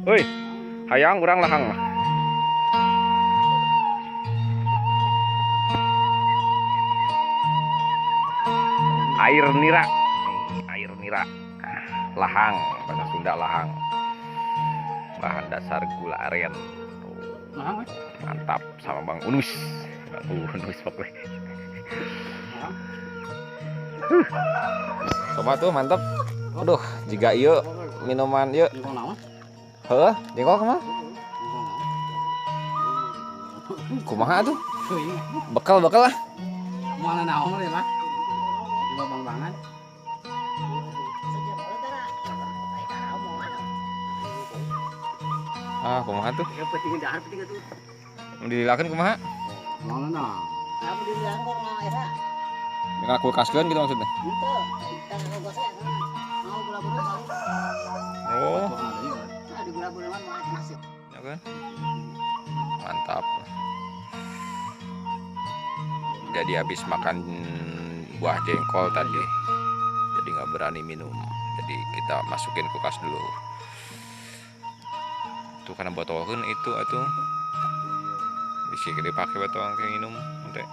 Woi, hayang urang lahang mah. Air nira. Air nira. Lahang, bahasa Sunda lahang. Bahan dasar gula aren. Mantap sama Bang Unus. Bang Unus pokoknya. Coba tuh mantap. Aduh, jika iya minuman yuk. Heuh, jengkol mah. Kumaha tuh? Bekal lah. Mana naon mah mah? Di bang-bangan. Ah, kumaha tuh? Penting dahar penting atuh. Didilakeun kumaha? Mana nah? Aku dibilang kok nggak era. Dengan kulkaskeun gitu maksudnya. Itu, kita gosok mau gula-gula kali. Oh, Nah, di gula-gula mah masih. ya kan? Mantap. Jadi habis makan buah jengkol tadi, jadi nggak berani minum. Jadi kita masukin kulkas dulu. Tuh karena botolkan itu atuh. Bisa dipakai botol kayak minum, nanti.